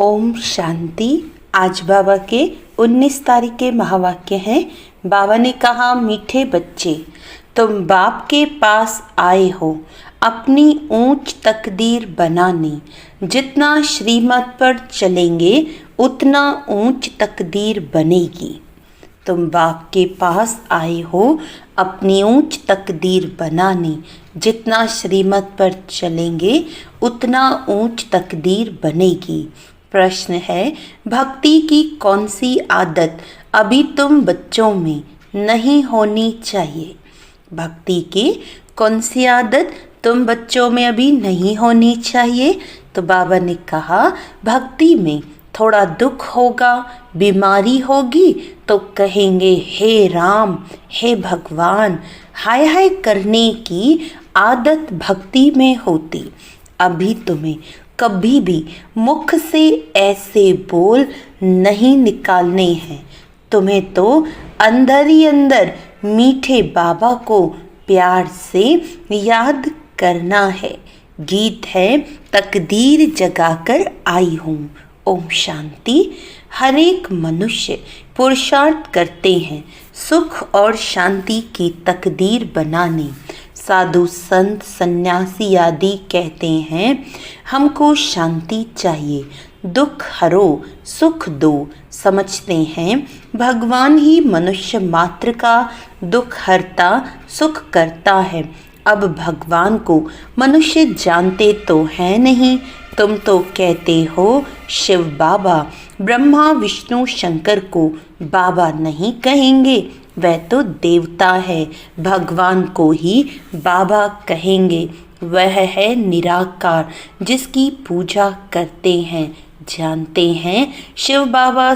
ओम शांति। आज बाबा के 19 तारीख के महावाक्य हैं। बाबा ने कहा, मीठे बच्चे, तुम बाप के पास आए हो अपनी ऊंच तकदीर बनाने। जितना श्रीमत पर चलेंगे उतना ऊंच तकदीर बनेगी। तुम बाप के पास आए हो अपनी ऊंच तकदीर बनाने। जितना श्रीमत पर चलेंगे उतना ऊंच तकदीर बनेगी। प्रश्न है, भक्ति की कौन सी आदत अभी तुम बच्चों में नहीं होनी चाहिए? भक्ति की कौन सी आदत तुम बच्चों में अभी नहीं होनी चाहिए? तो बाबा ने कहा, भक्ति में थोड़ा दुख होगा, बीमारी होगी तो कहेंगे हे राम, हे भगवान। हाय हाय करने की आदत भक्ति में होती। अभी तुम्हें कभी भी मुख से ऐसे बोल नहीं निकालने हैं। तुम्हें तो अंदर ही अंदर मीठे बाबा को प्यार से याद करना है। गीत है, तकदीर जगाकर आई हूँ। ओम शांति। हर एक मनुष्य पुरुषार्थ करते हैं सुख और शांति की तकदीर बनाने। साधु संत सन्यासी आदि कहते हैं, हमको शांति चाहिए, दुख हरो सुख दो। समझते हैं भगवान ही मनुष्य मात्र का दुख हरता सुख करता है। अब भगवान को मनुष्य जानते तो हैं नहीं। तुम तो कहते हो शिव बाबा, ब्रह्मा विष्णु शंकर को बाबा नहीं कहेंगे, वह तो देवता है, भगवान को ही बाबा कहेंगे। वह है निराकार जिसकी पूजा करते हैं। जानते हैं शिव बाबा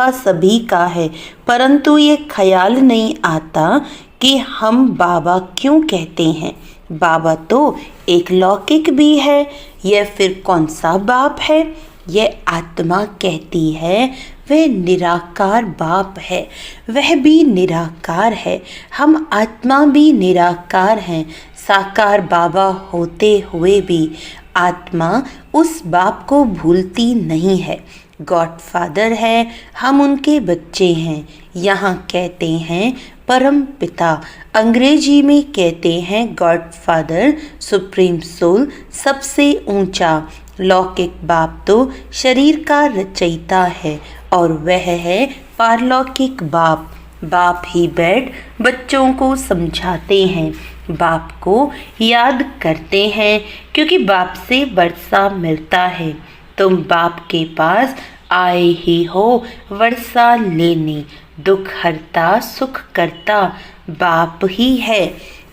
सभी का है, परंतु ये ख्याल नहीं आता कि हम बाबा क्यों कहते हैं। बाबा तो एक लौकिक भी है, यह फिर कौन सा बाप है? यह आत्मा कहती है वह निराकार बाप है, वह भी निराकार है। हम आत्मा भी निराकार हैं। साकार बाबा होते हुए भी आत्मा उस बाप को भूलती नहीं है। गॉड फादर है, हम उनके बच्चे हैं। यहाँ कहते हैं परम पिता, अंग्रेजी में कहते हैं गॉड फादर, सुप्रीम सोल, सबसे ऊंचा। लौकिक बाप तो शरीर का रचयिता है और वह है पारलौकिक बाप। बाप ही बैठ बच्चों को समझाते हैं, बाप को याद करते हैं, क्योंकि बाप से वर्षा मिलता है। तुम बाप के पास आए ही हो वर्षा लेने। दुख हरता सुख करता बाप ही है।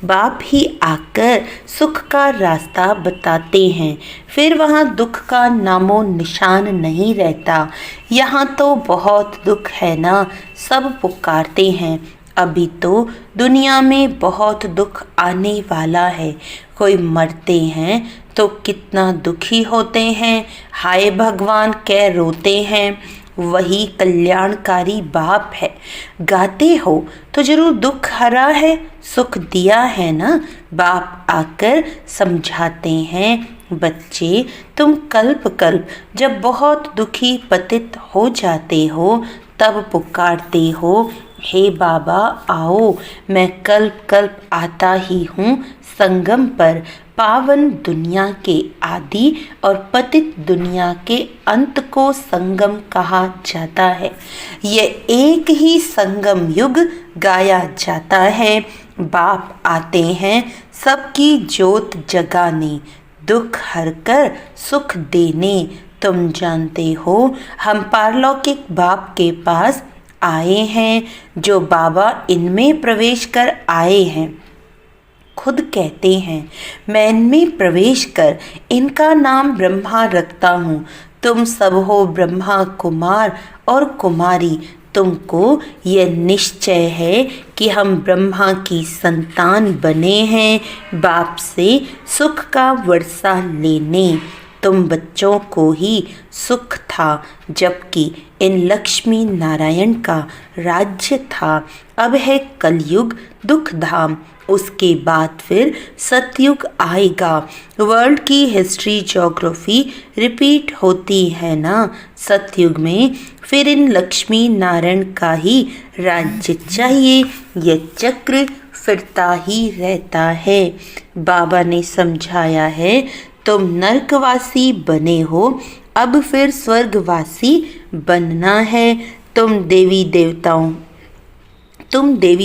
बाप ही आकर सुख का रास्ता बताते हैं, फिर वहाँ दुख का नामो निशान नहीं रहता। यहाँ तो बहुत दुख है ना, सब पुकारते हैं। अभी तो दुनिया में बहुत दुख आने वाला है। कोई मरते हैं तो कितना दुखी होते हैं, हाय भगवान कह रोते हैं। वही कल्याणकारी बाप है। गाते हो तो जरूर दुख हरा है, सुख दिया है ना। बाप आकर समझाते हैं, बच्चे तुम कल्प कल्प जब बहुत दुखी पतित हो जाते हो तब पुकारते हो, हे बाबा आओ। मैं कल्प कल्प आता ही हूँ संगम पर। पावन दुनिया के आदि और पतित दुनिया के अंत को संगम कहा जाता है। ये एक ही संगम युग गाया जाता है। बाप आते हैं सबकी ज्योत जगाने, दुख हरकर सुख देने। तुम जानते हो हम पारलौकिक बाप के पास आए हैं, जो बाबा इनमें प्रवेश कर आए हैं। खुद कहते हैं, मैं इनमें प्रवेश कर इनका नाम ब्रह्मा रखता हूँ। तुम सब हो ब्रह्मा कुमार और कुमारी। तुमको यह निश्चय है कि हम ब्रह्मा की संतान बने हैं, बाप से सुख का वर्षा लेने। तुम बच्चों को ही सुख था, जबकि इन लक्ष्मी नारायण का राज्य था। अब है कलयुग दुख धाम, उसके बाद फिर सतयुग आएगा। वर्ल्ड की हिस्ट्री ज्योग्राफी रिपीट होती है ना। सतयुग में फिर इन लक्ष्मी नारायण का ही राज्य चाहिए। यह चक्र फिरता ही रहता है। बाबा ने समझाया है, तुम नरकवासी बने हो, अब फिर स्वर्गवासी बनना है। तुम देवी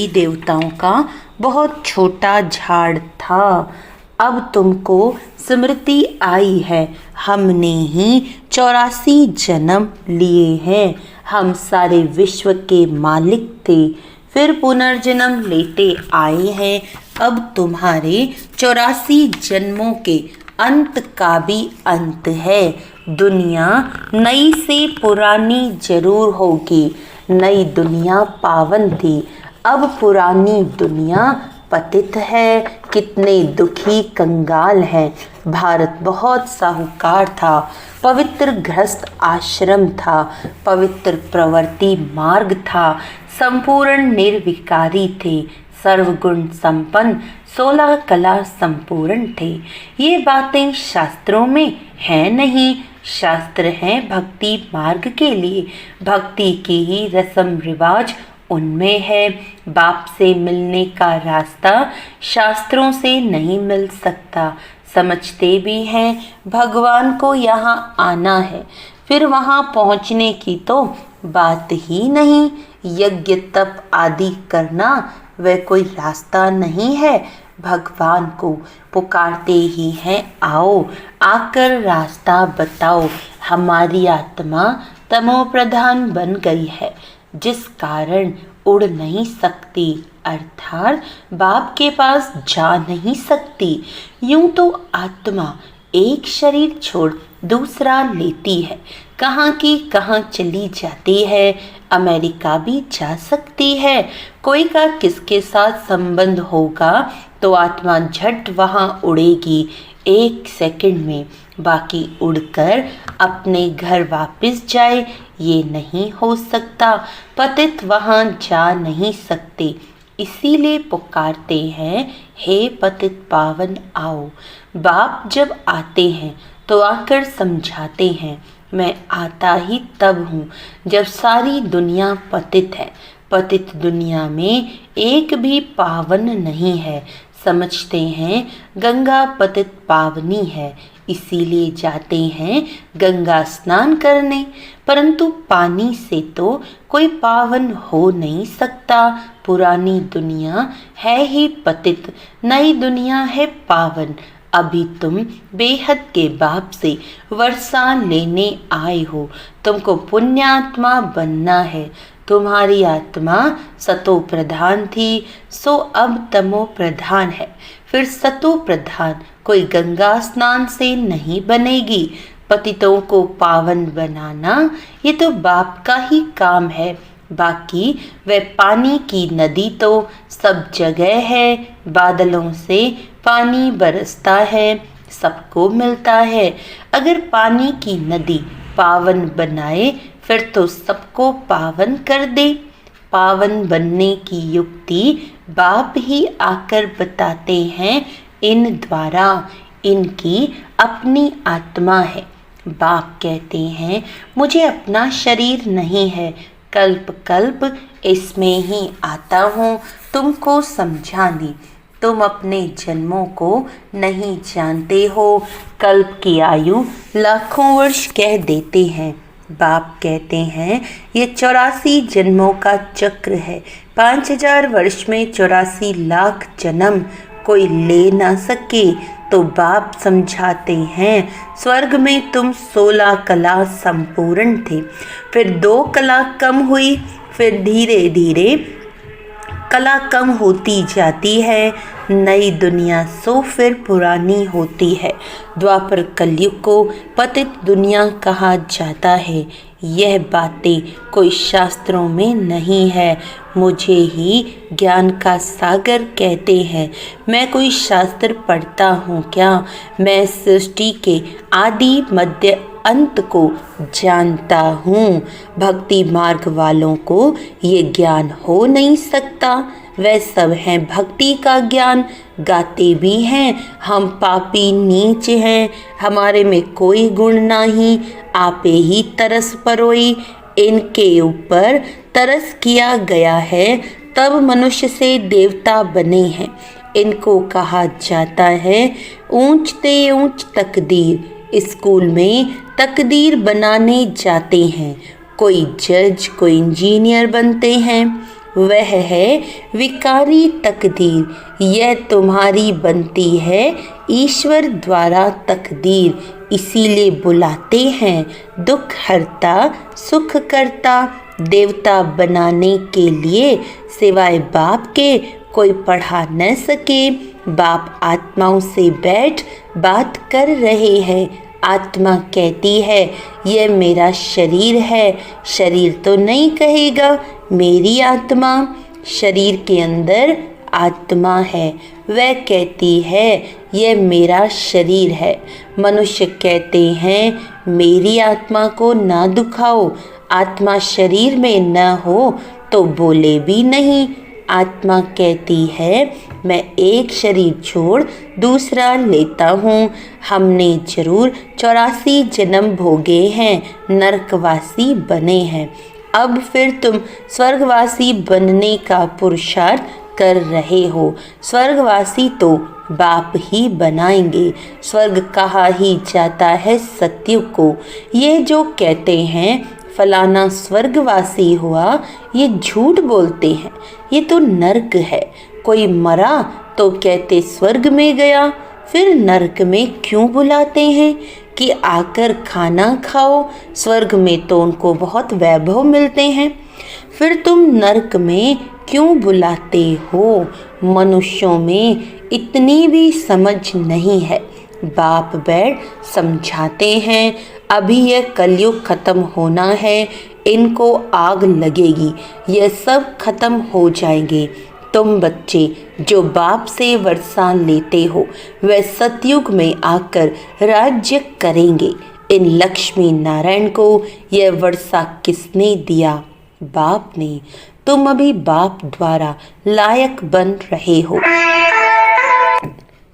देवताओं का बहुत छोटा झाड़ था, अब तुमको स्मृति आई है। हमने ही 84 जन्म लिए हैं। हम सारे विश्व के मालिक थे, फिर पुनर्जन्म लेते आए हैं। अब तुम्हारे 84 जन्मों के अंत का भी अंत है। दुनिया नई से पुरानी जरूर होगी। नई दुनिया पावन थी, अब पुरानी दुनिया पतित है। कितने दुखी कंगाल हैं। भारत बहुत साहूकार था, पवित्र गृहस्थ आश्रम था, पवित्र प्रवृत्ति मार्ग था, संपूर्ण निर्विकारी थे, सर्वगुण संपन्न, 16 कला संपूर्ण थे। ये बातें शास्त्रों में हैं नहीं। शास्त्र हैं भक्ति मार्ग के लिए। भक्ति की ही रस्म रिवाज उनमें है। बाप से मिलने का रास्ता शास्त्रों से नहीं मिल सकता। समझते भी हैं भगवान को यहाँ आना है, फिर वहाँ पहुँचने की तो बात ही नहीं। यज्ञ तप आदि करना वह कोई रास्ता नहीं है। भगवान को पुकारते ही हैं, आओ आकर रास्ता बताओ। हमारी आत्मा तमो प्रधान बन गई है, जिस कारण उड़ नहीं सकती, अर्थात बाप के पास जा नहीं सकती। यूं तो आत्मा एक शरीर छोड़ दूसरा लेती है, कहाँ की कहाँ चली जाती है। अमेरिका भी जा सकती है। कोई का किसके साथ संबंध होगा तो आत्मा झट वहाँ उड़ेगी 1 सेकंड में। बाकी उड़कर अपने घर वापस जाए, ये नहीं हो सकता। पतित वहाँ जा नहीं सकते, इसीलिए पुकारते हैं, हे पतित पावन आओ। बाप जब आते हैं तो आकर समझाते हैं, मैं आता ही तब हूँ जब सारी दुनिया पतित है। पतित दुनिया में एक भी पावन नहीं है। समझते हैं गंगा पतित पावनी है, इसीलिए जाते हैं गंगा स्नान करने। परंतु पानी से तो कोई पावन हो नहीं सकता। पुरानी दुनिया है ही पतित, नई दुनिया है पावन। अभी तुम बेहद के बाप से वर्षा लेने आए हो। तुमको पुण्यात्मा बनना है। तुम्हारी आत्मा सतो प्रधान थी, सो अब तमो प्रधान है। फिर सतो प्रधान कोई गंगा स्नान से नहीं बनेगी। पतितों को पावन बनाना ये तो बाप का ही काम है। बाकी वह पानी की नदी तो सब जगह है। बादलों से पानी बरसता है, सबको मिलता है। अगर पानी की नदी पावन बनाए फिर तो सबको पावन कर दे। पावन बनने की युक्ति बाप ही आकर बताते हैं इन द्वारा। इनकी अपनी आत्मा है। बाप कहते हैं, मुझे अपना शरीर नहीं है, कल्प कल्प इसमें ही आता हूँ तुमको समझाने। तुम अपने जन्मों को नहीं जानते हो। कल्प की आयु लाखों वर्ष कह देते हैं। बाप कहते हैं ये 84 जन्मों का चक्र है। 5000 वर्ष में 84 लाख जन्म कोई ले ना सके। तो बाप समझाते हैं, स्वर्ग में तुम 16 कला संपूर्ण थे, फिर 2 कला कम हुई, फिर धीरे धीरे कला कम होती जाती है। नई दुनिया सो फिर पुरानी होती है। द्वापर कलयुग को पतित दुनिया कहा जाता है। यह बातें कोई शास्त्रों में नहीं है। मुझे ही ज्ञान का सागर कहते हैं। मैं कोई शास्त्र पढ़ता हूँ क्या? मैं सृष्टि के आदि मध्य अंत को जानता हूँ। भक्ति मार्ग वालों को ये ज्ञान हो नहीं सकता। वह सब हैं भक्ति का ज्ञान, गाते भी हैं हम पापी नीच हैं, हमारे में कोई गुण नहीं, आपे ही तरस परोई। इनके ऊपर तरस किया गया है, तब मनुष्य से देवता बने हैं। इनको कहा जाता है ऊंच ते ऊंच तकदीर। स्कूल में तकदीर बनाने जाते हैं, कोई जज कोई इंजीनियर बनते हैं। वह है विकारी तकदीर, यह तुम्हारी बनती है ईश्वर द्वारा तकदीर। इसीलिए बुलाते हैं दुख हरता सुख करता। देवता बनाने के लिए सिवाय बाप के कोई पढ़ा न सके। बाप आत्माओं से बैठ बात कर रहे हैं। आत्मा कहती है यह मेरा शरीर है, शरीर तो नहीं कहेगा मेरी आत्मा। शरीर के अंदर आत्मा है, वह कहती है यह मेरा शरीर है। मनुष्य कहते हैं मेरी आत्मा को ना दुखाओ। आत्मा शरीर में न हो तो बोले भी नहीं। आत्मा कहती है मैं एक शरीर छोड़ दूसरा लेता हूँ। हमने जरूर 84 जन्म भोगे हैं, नरकवासी बने हैं। अब फिर तुम स्वर्गवासी बनने का पुरुषार्थ कर रहे हो। स्वर्गवासी तो बाप ही बनाएंगे। स्वर्ग कहा ही जाता है सत्युग को। ये जो कहते हैं फलाना स्वर्गवासी हुआ, ये झूठ बोलते हैं। ये तो नरक है। कोई मरा तो कहते स्वर्ग में गया, फिर नरक में क्यों बुलाते हैं कि आकर खाना खाओ। स्वर्ग में तो उनको बहुत वैभव मिलते हैं, फिर तुम नरक में क्यों बुलाते हो? मनुष्यों में इतनी भी समझ नहीं है। बाप बैठ समझाते हैं अभी यह कलयुग खत्म होना है, इनको आग लगेगी, यह सब खत्म हो जाएंगे। तुम बच्चे जो बाप से वर्षा लेते हो वह सतयुग में आकर राज्य करेंगे। इन लक्ष्मी नारायण को यह वर्षा किसने दिया? बाप ने। तुम अभी बाप द्वारा लायक बन रहे हो।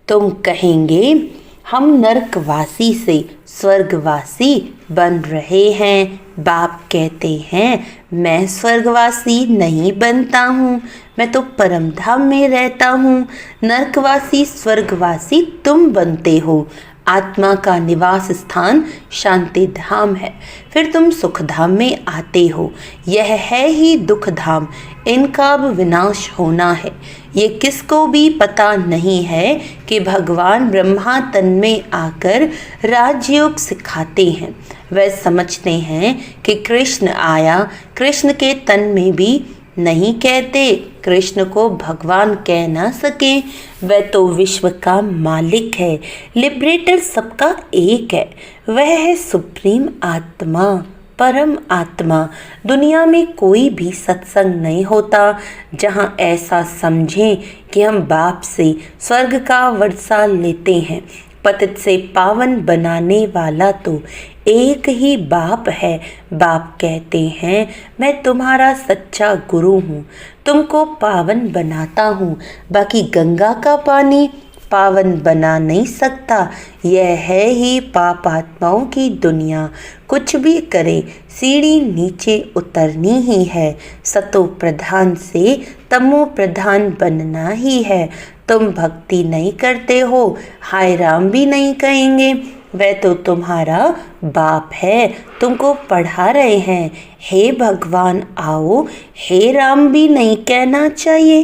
तुम कहेंगे हम नरकवासी से स्वर्गवासी बन रहे हैं। बाप कहते हैं मैं स्वर्गवासी नहीं बनता हूँ, मैं तो परमधाम में रहता हूँ। नरकवासी स्वर्गवासी तुम बनते हो। आत्मा का निवास स्थान शांति धाम है, फिर तुम सुख धाम में आते हो। यह है ही दुख धाम, इनका अब विनाश होना है। ये किसको भी पता नहीं है कि भगवान ब्रह्मा तन में आकर राजयोग सिखाते हैं। वह समझते हैं कि कृष्ण आया, कृष्ण के तन में भी नहीं कहते, कृष्ण को भगवान कह ना सके। वह तो विश्व का मालिक है, लिबरेटर सबका एक है। वह है सुप्रीम आत्मा, परम आत्मा। दुनिया में कोई भी सत्संग नहीं होता जहाँ ऐसा समझें कि हम बाप से स्वर्ग का वर्षा लेते हैं। पतित से पावन बनाने वाला तो एक ही बाप है। बाप कहते हैं मैं तुम्हारा सच्चा गुरु हूँ, तुमको पावन बनाता हूँ। बाकी गंगा का पानी पावन बना नहीं सकता। यह है ही पाप आत्माओं की दुनिया। कुछ भी करें सीढ़ी नीचे उतरनी ही है। सतो प्रधान से तमो प्रधान बनना ही है। तुम भक्ति नहीं करते हो, हाय राम भी नहीं कहेंगे। वह तो तुम्हारा बाप है, तुमको पढ़ा रहे हैं। हे भगवान आओ, हे राम भी नहीं कहना चाहिए,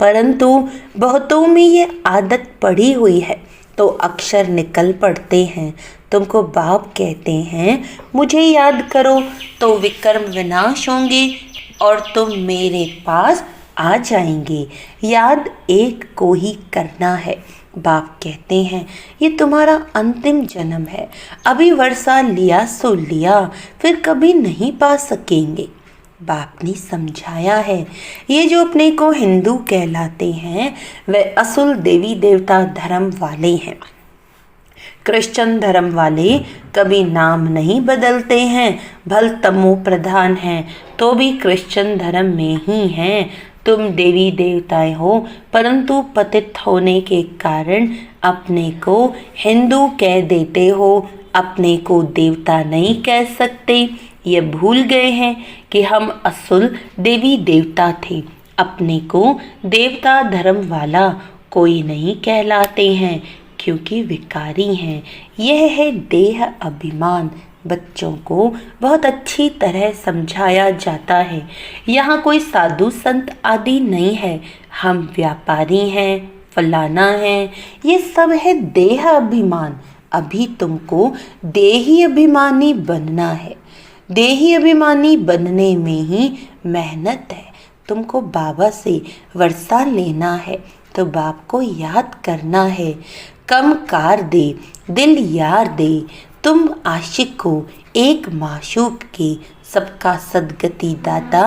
परंतु बहुतों में ये आदत पड़ी हुई है तो अक्षर निकल पड़ते हैं। तुमको बाप कहते हैं मुझे याद करो तो विकर्म विनाश होंगे और तुम मेरे पास आ जाएंगे। याद एक को ही करना है। बाप कहते हैं ये तुम्हारा अंतिम जन्म है। अभी वर्षा लिया सो लिया, फिर कभी नहीं पा सकेंगे। बाप ने समझाया है। ये जो अपने को हिंदू कहलाते हैं वे असल देवी देवता धर्म वाले हैं। क्रिश्चियन धर्म वाले कभी नाम नहीं बदलते हैं, भल तमो प्रधान हैं तो भी क्रिश्चियन धर्म में ही हैं। तुम देवी देवताएं हो परंतु पतित होने के कारण अपने को हिंदू कह देते हो, अपने को देवता नहीं कह सकते। ये भूल गए हैं कि हम असल देवी देवता थे। अपने को देवता धर्म वाला कोई नहीं कहलाते हैं क्योंकि विकारी हैं। यह है देह अभिमान। बच्चों को बहुत अच्छी तरह समझाया जाता है। यहाँ कोई साधु संत आदि नहीं है, हम व्यापारी हैं, फलाना है, ये सब है देह अभिमान। अभी तुमको देही अभिमानी बनना है। देही अभिमानी बनने में ही मेहनत है। तुमको बाबा से वर्षा लेना है तो बाप को याद करना है। कम कार दे दिल यार दे, तुम आशिक को एक माशूक के, सबका सदगति दाता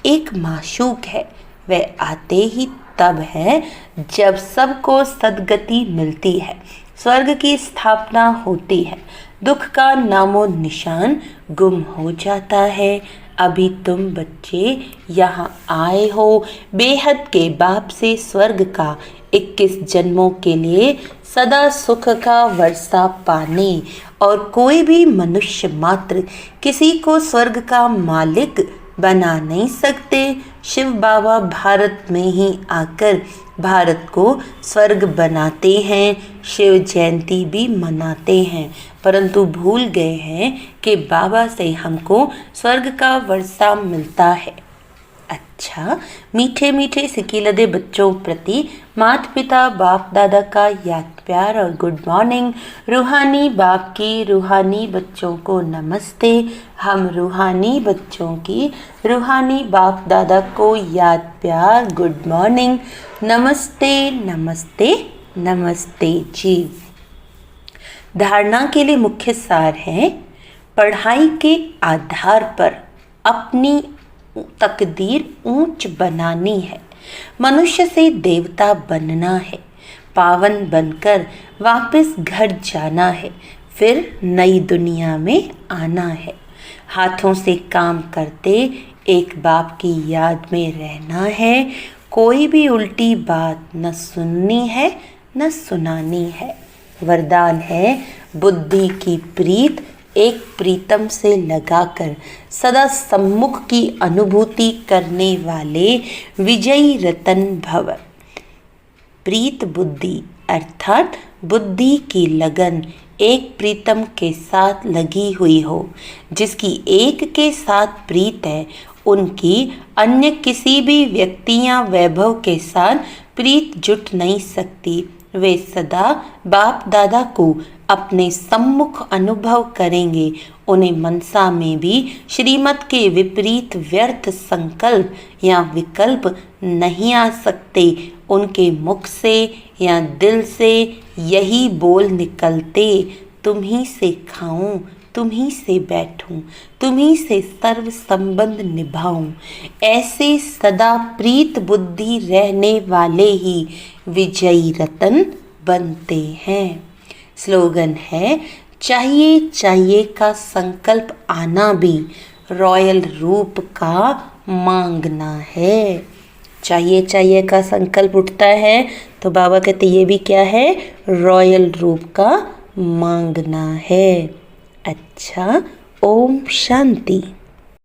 एक माशूक है। वह आते ही तब है जब सबको सदगति मिलती है, स्वर्ग की स्थापना होती है, दुख का नामो निशान गुम हो जाता है। अभी तुम बच्चे यहाँ आए हो बेहद के बाप से स्वर्ग का 21 जन्मों के लिए सदा सुख का वर्षा पाने, और कोई भी मनुष्य मात्र किसी को स्वर्ग का मालिक बना नहीं सकते। शिव बाबा भारत में ही आकर भारत को स्वर्ग बनाते हैं, शिव जयंती भी मनाते हैं, परंतु भूल गए हैं कि बाबा से हमको स्वर्ग का वर्षा मिलता है। अच्छा, मीठे मीठे सिकीलदे बच्चों प्रति माता पिता बाप दादा का याद प्यार और गुड मॉर्निंग। रूहानी बाप की रूहानी बच्चों को नमस्ते। हम रूहानी बच्चों की रूहानी बाप दादा को याद प्यार गुड मॉर्निंग, नमस्ते नमस्ते नमस्ते जी। धारणा के लिए मुख्य सार है, पढ़ाई के आधार पर अपनी तकदीर ऊंच बनानी है, मनुष्य से देवता बनना है, पावन बनकर वापस घर जाना है, फिर नई दुनिया में आना है। हाथों से काम करते एक बाप की याद में रहना है, कोई भी उल्टी बात न सुननी है न सुनानी है। वरदान है बुद्धि की प्रीत एक प्रीतम से लगाकर सदा सम्मुख की अनुभूति करने वाले विजयी रतन भव। प्रीत बुद्धि अर्थात बुद्धि की लगन एक प्रीतम के साथ लगी हुई हो। जिसकी एक के साथ प्रीत है उनकी अन्य किसी भी व्यक्ति या वैभव के साथ प्रीत जुट नहीं सकती। वे सदा बाप दादा को अपने सम्मुख अनुभव करेंगे। उन्हें मनसा में भी श्रीमत के विपरीत व्यर्थ संकल्प या विकल्प नहीं आ सकते। उनके मुख से या दिल से यही बोल निकलते, तुम्ही से खाऊं, तुम्ही से बैठूं, तुम्ही से सर्व संबंध निभाऊं। ऐसे सदा प्रीत बुद्धि रहने वाले ही विजयी रतन बनते हैं। स्लोगन है, चाहिए चाहिए का संकल्प आना भी रॉयल रूप का मांगना है। चाहिए चाहिए का संकल्प उठता है तो बाबा कहते ये भी क्या है, रॉयल रूप का मांगना है। अच्छा, ओम शांति।